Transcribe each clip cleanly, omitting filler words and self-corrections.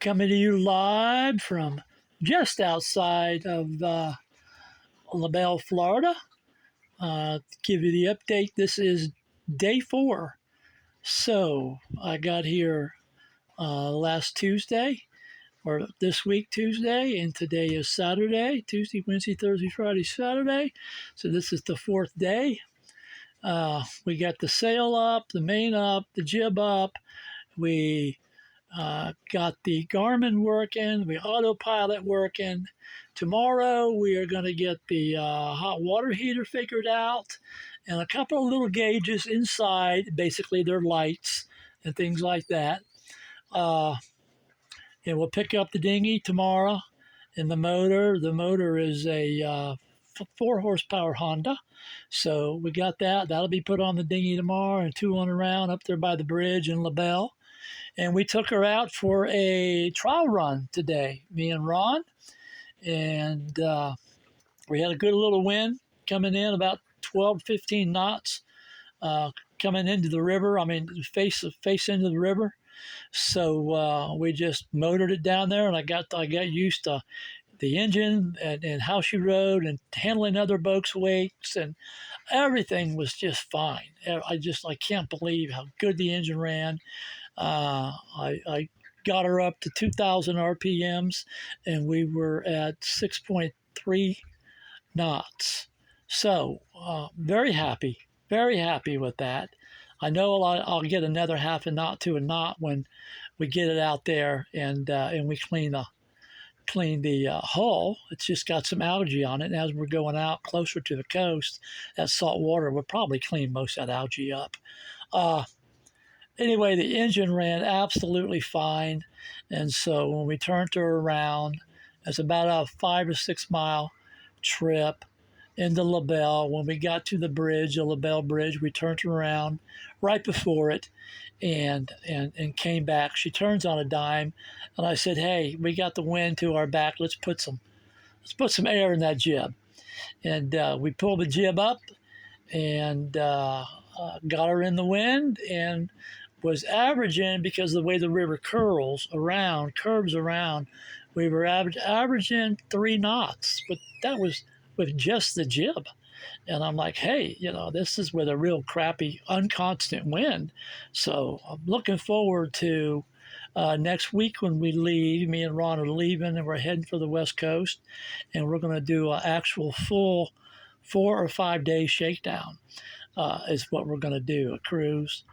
Coming to you live from just outside of LaBelle, Florida. To give you the update, this is day 4. So I got here last Tuesday, or this week Tuesday, and today is Saturday, Tuesday, Wednesday, Thursday, Friday, Saturday. So this is the 4th day. We got the sail up, the main up, the jib up. We got the Garmin working, the autopilot working. Tomorrow we are going to get the hot water heater figured out and a couple of little gauges inside, basically they're lights and things like that. And we'll pick up the dinghy tomorrow. And the motor is a 4 horsepower Honda. So we got that. That'll be put on the dinghy tomorrow and tooling around up there by the bridge in LaBelle. And we took her out for a trial run today, me and Ron. And we had a good little wind coming in, about 12, 15 knots coming into the river. I mean, face into the river. So we just motored it down there, and I got used to the engine and how she rode and handling other boats' weights, and everything was just fine. I can't believe how good the engine ran. I got her up to 2,000 RPMs, and we were at 6.3 knots. So very happy with that. I know I'll get another half a knot to a knot when we get it out there and we clean the hull. It's just got some algae on it, and as we're going out closer to the coast, that salt water will probably clean most of that algae up. Anyway, the engine ran absolutely fine, and so when we turned her around, it's about a 5 or 6 mile trip into LaBelle. When we got to the bridge, the LaBelle Bridge, we turned her around right before it and came back. She turns on a dime, and I said, "Hey, we got the wind to our back. Let's put some air in that jib." And we pulled the jib up and got her in the wind, and was averaging, because of the way the river curves around, we were averaging 3 knots, but that was with just the jib. And I'm like, hey, this is with a real crappy, unconstant wind. So I'm looking forward to next week when we leave. Me and Ron are leaving, and we're heading for the West Coast, and we're going to do an actual full 4 or 5 day shakedown is what we're going to do, a cruise.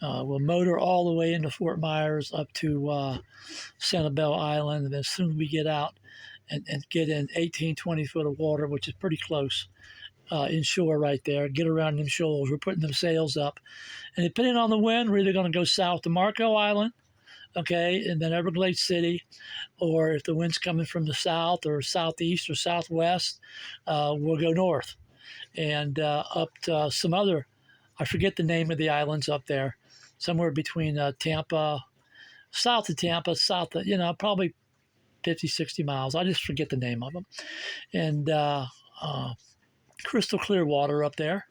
We'll motor all the way into Fort Myers up to Sanibel Island, and as soon as we get out and get in 18, 20 foot of water, which is pretty close inshore right there, get around them shoals. We're putting them sails up. And depending on the wind, we're either going to go south to Marco Island, okay, and then Everglades City, or if the wind's coming from the south or southeast or southwest, we'll go north and up to some other, I forget the name of the islands up there, somewhere between Tampa, south of Tampa, probably 50, 60 miles. I just forget the name of them. And crystal clear water up there.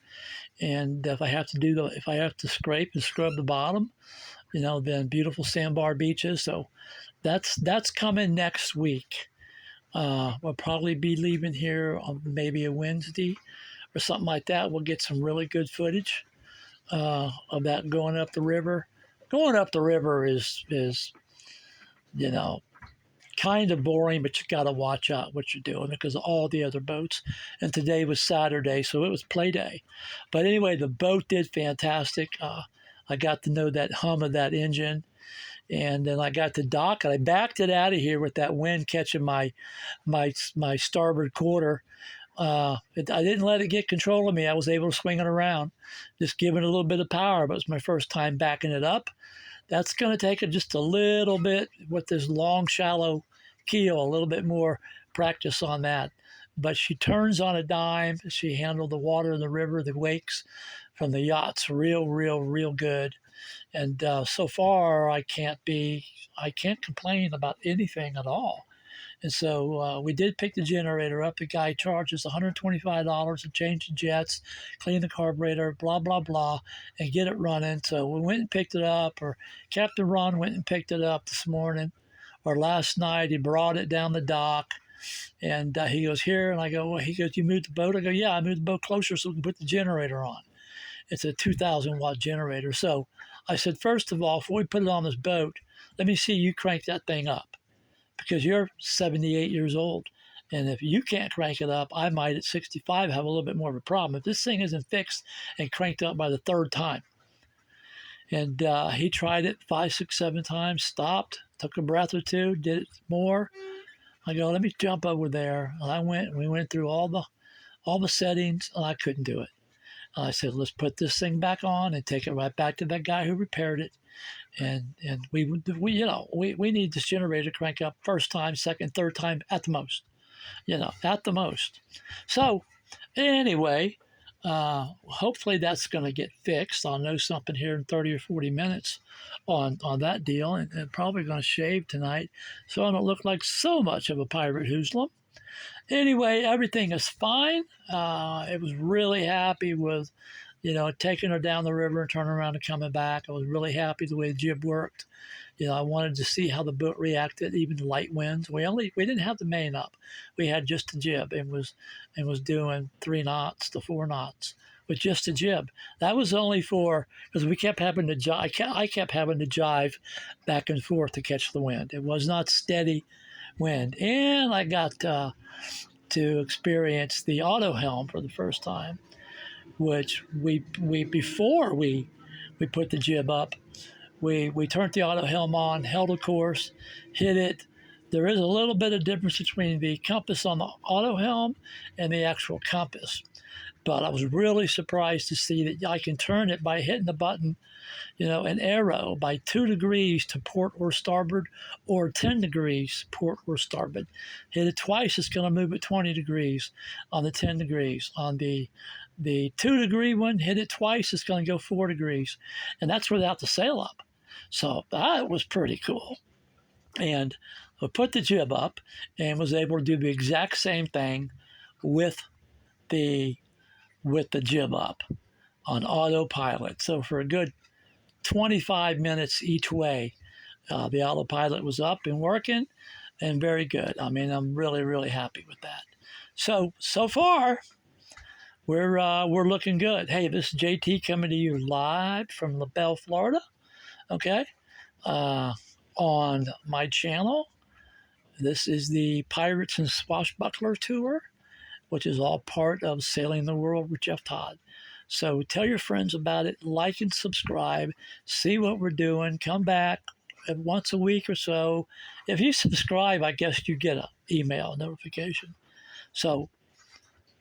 And if I have to scrape and scrub the bottom, then beautiful sandbar beaches. So that's coming next week. We'll probably be leaving here on maybe a Wednesday or something like that. We'll get some really good footage of that going up the river. Going up the river is kind of boring, but you got to watch out what you're doing because of all the other boats. And today was Saturday, so it was play day. But anyway, the boat did fantastic. I got to know that hum of that engine. And then I got to dock, and I backed it out of here with that wind catching my starboard quarter. I didn't let it get control of me. I was able to swing it around, just giving it a little bit of power. But it was my first time backing it up. That's going to take it just a little bit with this long, shallow keel, a little bit more practice on that. But she turns on a dime. She handled the water in the river, the wakes from the yachts real good. And so far, I can't complain about anything at all. And so we did pick the generator up. The guy charges $125 to change the jets, clean the carburetor, blah, blah, blah, and get it running. So we went and picked it up, or Captain Ron went and picked it up this morning, or last night he brought it down the dock, and he goes, here, and I go, well, he goes, you moved the boat? I go, yeah, I moved the boat closer so we can put the generator on. It's a 2,000 watt generator. So I said, first of all, before we put it on this boat, let me see you crank that thing up, because you're 78 years old. And if you can't crank it up, I might at 65 have a little bit more of a problem. If this thing isn't fixed and cranked up by the third time. And he tried it 5, 6, 7 times, stopped, took a breath or two, did it more. I go, let me jump over there. And I went, and we went through all the settings, and I couldn't do it. I said, let's put this thing back on and take it right back to that guy who repaired it. And we need this generator to crank up first time, second, third time at the most. At the most. So anyway, hopefully that's going to get fixed. I'll know something here in 30 or 40 minutes on that deal, and probably going to shave tonight so I don't look like so much of a pirate hoodlum. Anyway, everything is fine. It was really happy with, taking her down the river and turning around and coming back. I was really happy the way the jib worked. I wanted to see how the boat reacted, even to light winds. We didn't have the main up. We had just the jib and was doing 3 knots to 4 knots with just the jib. That was only because we kept having to jive. I kept having to jive back and forth to catch the wind. It was not steady wind, and I got to experience the auto helm for the first time, which before we put the jib up. We turned the auto helm on, held a course, hit it. There is a little bit of difference between the compass on the auto helm and the actual compass. But I was really surprised to see that I can turn it by hitting the button, an arrow by 2 degrees to port or starboard, or 10 degrees port or starboard. Hit it twice, it's going to move at 20 degrees on the 10 degrees. On the 2 degree one, hit it twice, it's going to go 4 degrees. And that's without the sail up. So that was pretty cool. And I put the jib up and was able to do the exact same thing with the jib up on autopilot. So for a good 25 minutes each way, the autopilot was up and working, and very good. I mean, I'm really, really happy with that. So far, we're looking good. Hey, this is JT coming to you live from LaBelle, Florida. Okay, on my channel. This is the Pirates and Swashbuckler Tour, which is all part of Sailing the World with Jeff Todd. So tell your friends about it, like and subscribe, see what we're doing, come back once a week or so. If you subscribe, I guess you get an email notification. So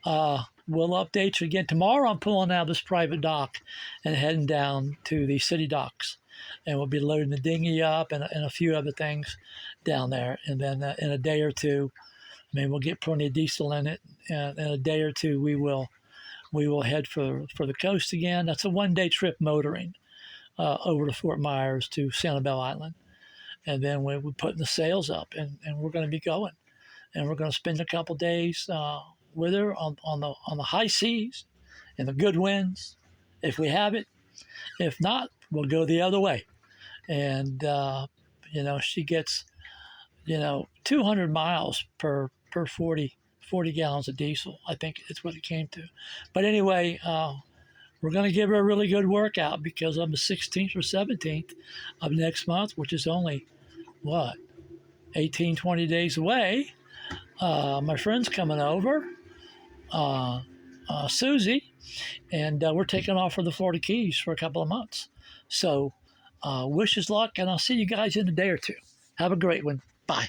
we'll update you again. Tomorrow I'm pulling out of this private dock and heading down to the city docks. And we'll be loading the dinghy up and a few other things down there. And then in a day or two, we'll get plenty of diesel in it. And in a day or two, we will head for the coast again. That's a 1-day trip motoring over to Fort Myers to Sanibel Island. And then we're putting the sails up, and we're going to be going. And we're going to spend a couple days with her on the high seas and the good winds, if we have it. If not, we'll go the other way. And, she gets, 200 miles per 40 gallons of diesel. I think it's what it came to. But anyway, we're going to give her a really good workout, because on the 16th or 17th of next month, which is only, 18, 20 days away, my friend's coming over, Susie, and we're taking off for the Florida Keys for a couple of months. So wish us luck, and I'll see you guys in a day or two. Have a great one. Bye.